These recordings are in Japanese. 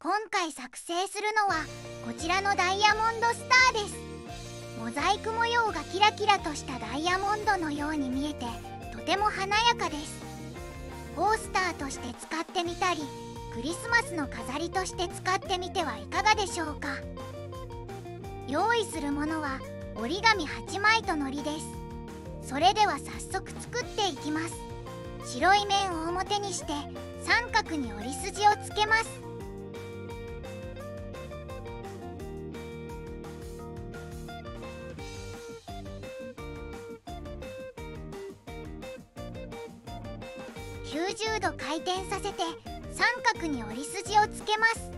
今回作成するのはこちらのダイヤモンドスターです。モザイク模様がキラキラとしたダイヤモンドのように見えてとても華やかです。コースターとして使ってみたり、クリスマスの飾りとして使ってみてはいかがでしょうか。用意するものは折り紙8枚と糊です。それでは早速作っていきます。白い面を表にして三角に折り筋をつけます。90度回転させて三角に折り筋をつけます。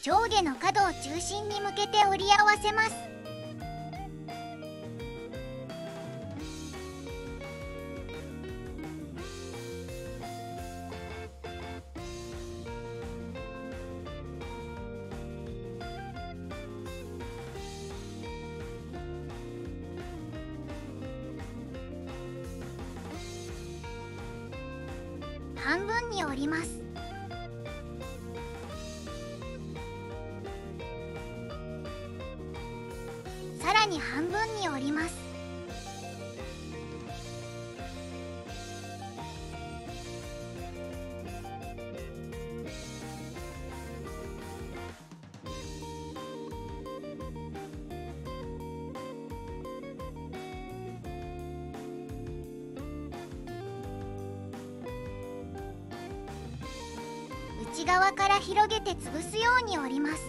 上下の角を中心に向けて折り合わせます。半分に折ります。さらに半分に折ります。内側から広げて潰すように折ります。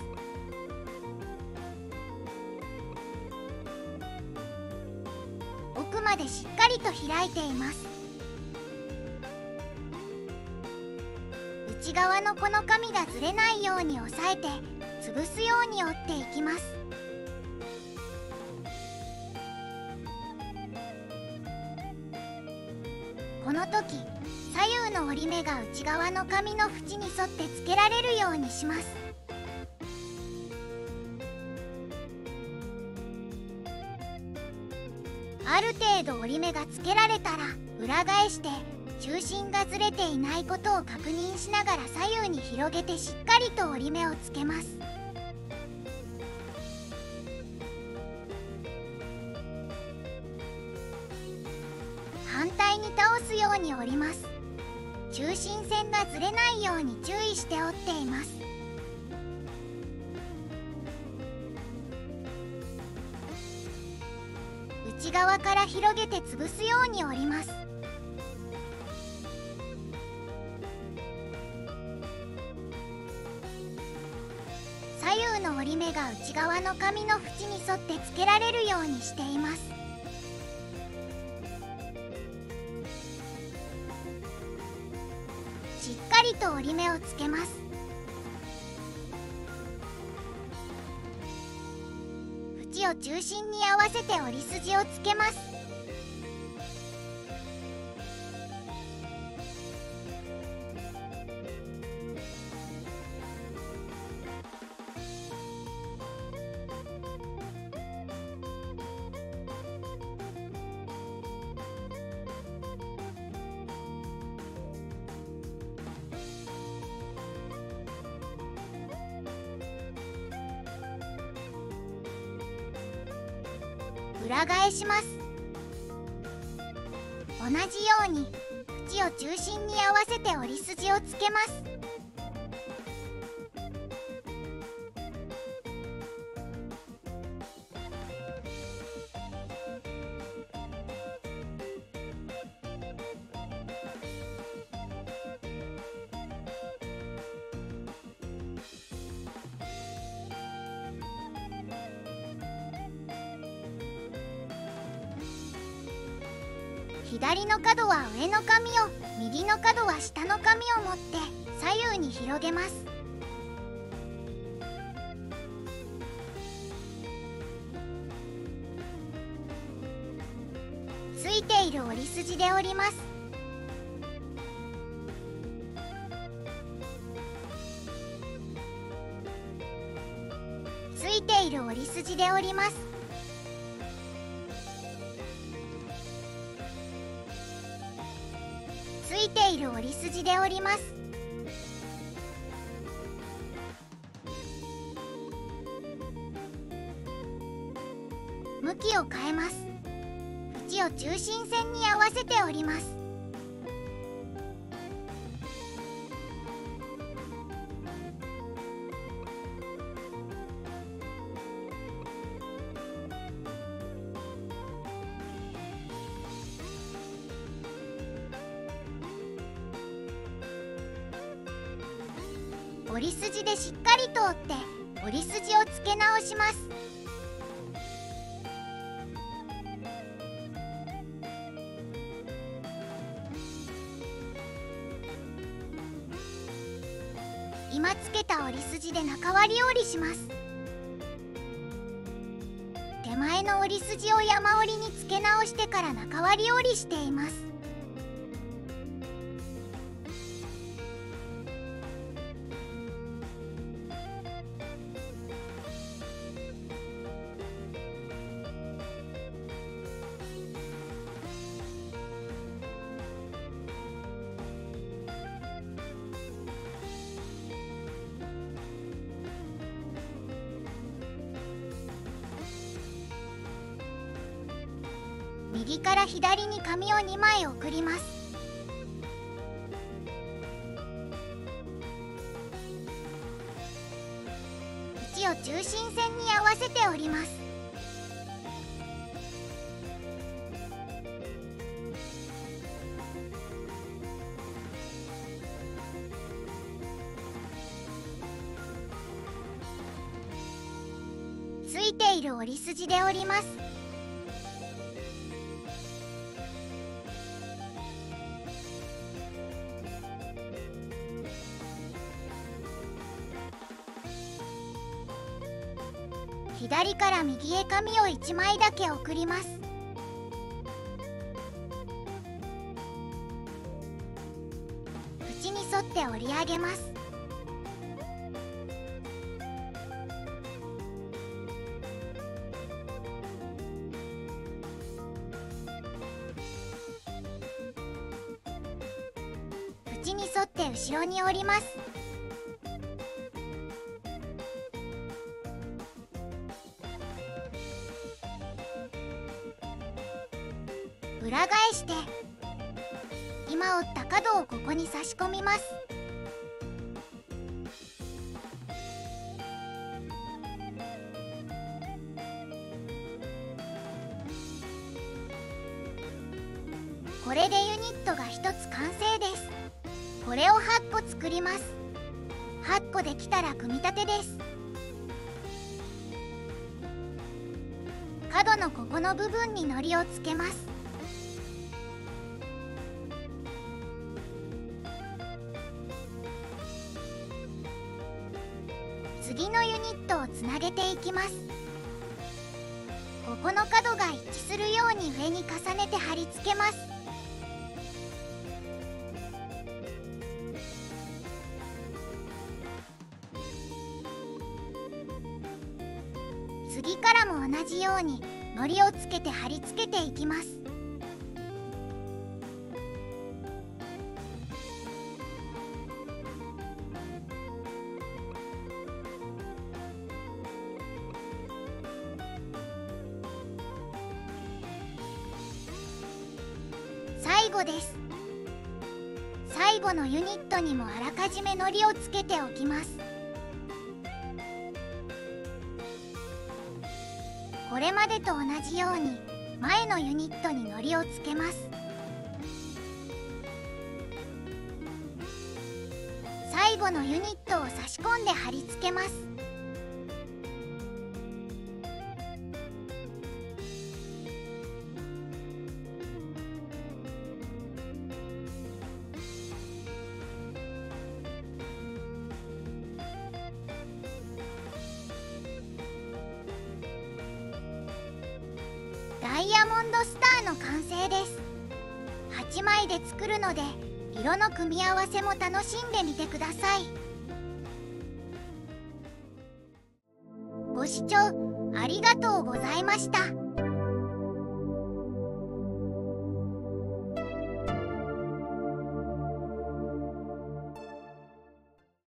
奥までしっかりと開いています。内側のこの紙がずれないように押さえて潰すように折っていきます。この時左右の折り目が内側の紙の縁に沿ってつけられるようにします。ある程度折り目がつけられたら裏返して中心がずれていないことを確認しながら左右に広げてしっかりと折り目をつけます。反対に倒すように折ります。中心線がずれないように注意して折っています。内側から広げて潰すように折ります。左右の折り目が内側の紙の縁に沿ってつけられるようにしています。しっかりと折り目をつけます。縁を中心に合わせて折り筋をつけます。裏返します。同じように縁を中心に合わせて折り筋をつけます。左の角は上の紙を、右の角は下の紙を持って左右に広げます。ついている折り筋で折ります。ついている折り筋で折ります。いている折り筋で折ります。向きを変えます。縁を中心線に合わせて折ります。折り筋でしっかりと折って折り筋を付け直します。今つけた折り筋で中割り折りします。手前の折り筋を山折りに付け直してから中割り折りしています。右から左に紙を2枚送ります。縁を中心線に合わせて折ります。ついている折り筋で折ります。左から右へ紙を1枚だけ送ります。縁に沿って折り上げます。縁に沿って後ろに折ります。裏返して今折った角をここに差し込みます。これでユニットが1つ完成です。これを8個作ります。8個できたら組み立てです。角のここの部分に糊をつけます。次のユニットをつなげていきます。ここの角が一致するように上に重ねて貼り付けます。次からも同じように糊をつけて貼り付けていきます。最後です。最後のユニットにもあらかじめ糊をつけておきます。これまでと同じように前のユニットに糊をつけます。最後のユニットを差し込んで貼り付けます。ダイヤモンドスターの完成です。8枚で作るので色の組み合わせも楽しんでみてください。ご視聴ありがとうございました。